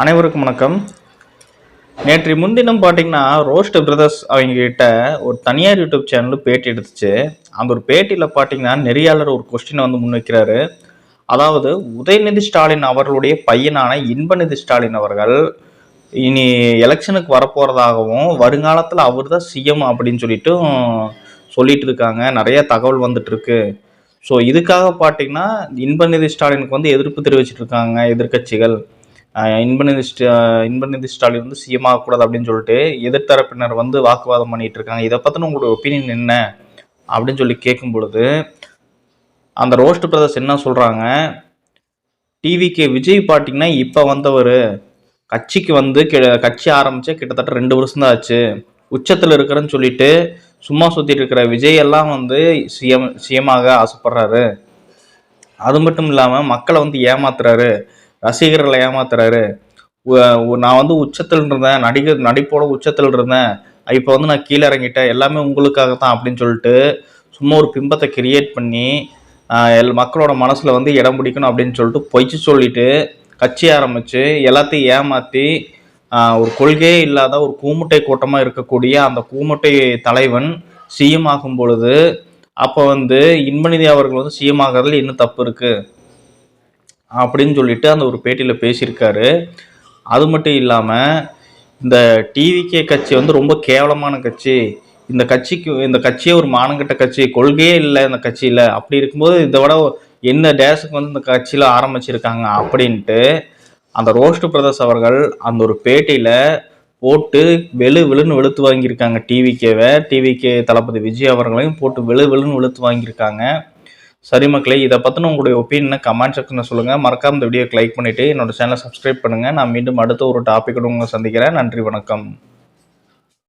அனைவருக்கும் வணக்கம். நேற்று முன்தினம் பார்த்தீங்கன்னா ரோஸ்ட் பிரதர்ஸ் அவங்க கிட்ட ஒரு தனியார் யூடியூப் சேனல் பேட்டி எடுத்துச்சு. அந்த ஒரு பேட்டியில் பார்த்தீங்கன்னா நெறியாளர் ஒரு கொஸ்டினை முன்வைக்கிறாரு. அதாவது உதயநிதி ஸ்டாலின் அவர்களுடைய பையனான இன்பநிதி ஸ்டாலின் அவர்கள் இனி எலெக்ஷனுக்கு வரப்போறதாகவும் வருங்காலத்தில் அவர் தான் சிஎம் அப்படின்னு சொல்லிட்டு இருக்காங்க. நிறைய தகவல் வந்துட்டு இருக்கு. ஸோ இதுக்காக பார்த்தீங்கன்னா இன்பநிதி ஸ்டாலினுக்கு எதிர்ப்பு தெரிவிச்சிட்டு இருக்காங்க எதிர்கட்சிகள். இன்பநிதி ஸ்டாலின் சிஎம் ஆகக்கூடாது அப்படின்னு சொல்லிட்டு எதிர்த்தரப்பினர் வாக்குவாதம் பண்ணிட்டு இருக்காங்க. இதை பற்றின உங்களுடைய ஒப்பீனியன் என்ன அப்படின்னு கேட்கும் பொழுது அந்த ரோஸ்ட் பிரதர்ஸ் என்ன சொல்றாங்க, டிவிக்கு விஜய் பார்த்தீங்கன்னா இப்போ வந்தவர் கட்சிக்கு கட்சி ஆரம்பிச்சு கிட்டத்தட்ட 2 வருஷம் தான் ஆச்சு. உச்சத்தில் இருக்கிறேன்னு சொல்லிட்டு சும்மா சுத்திட்டு இருக்கிற விஜய் எல்லாம் சிஎமாக ஆசைப்படுறாரு. அது மட்டும் இல்லாமல் மக்களை ஏமாத்துறாரு, ரசிகர்களை ஏமாத்துறாரு. நான் உச்சத்தில் இருந்தேன், நடிப்போட உச்சத்தில் இருந்தேன், இப்போ நான் கீழே இறங்கிட்டேன், எல்லாமே உங்களுக்காக தான் அப்படின்னு சொல்லிட்டு சும்மா ஒரு பிம்பத்தை கிரியேட் பண்ணி மக்களோட மனசில் இடம் பிடிக்கணும் அப்படின்னு சொல்லிட்டு பொய்ச்சி சொல்லிட்டு கட்சி ஆரம்பித்து எல்லாத்தையும் ஏமாற்றி ஒரு கொள்கையே இல்லாத ஒரு கூமுட்டை கூட்டமாக இருக்கக்கூடிய அந்த கூமுட்டை தலைவன் சிஎம் ஆகும் பொழுது அப்போ இன்பநிதி அவர்கள் சிஎம் ஆகிறதுல இன்னும் தப்பு இருக்குது அப்படின்னு சொல்லிட்டு அந்த ஒரு பேட்டியில் பேசியிருக்காரு. அது மட்டும் இல்லாமல் இந்த டிவிகே கட்சி ரொம்ப கேவலமான கட்சி, இந்த கட்சியே ஒரு மானங்கட்ட கட்சி, கொள்கையே இல்லை இந்த கட்சியில், அப்படி இருக்கும்போது இதை விட என்ன டேஸுக்கு இந்த கட்சியில் ஆரம்பிச்சிருக்காங்க அப்படின்ட்டு அந்த ரோஸ்ட் பிரதர்ஸ் அவர்கள் அந்த ஒரு பேட்டியில் போட்டு வெளுன்னு வெளுத்து வாங்கியிருக்காங்க. டிவிகே தளபதி விஜய் அவர்களையும் போட்டு வெளுன்னு வெளுத்து வாங்கியிருக்காங்க. சரி மக்களே, இதை பற்றின உங்களுடைய ஒப்பீனியனை கமெண்ட் செக்ஷனில் சொல்லுங்கள். மறக்காம இந்த வீடியோக்கு லைக் பண்ணிவிட்டு என்னோட சேனலை சப்ஸ்கிரைப் பண்ணுங்கள். நான் மீண்டும் அடுத்த ஒரு டாப்பிக்கோடு உங்களை சந்திக்கிறேன். நன்றி, வணக்கம்.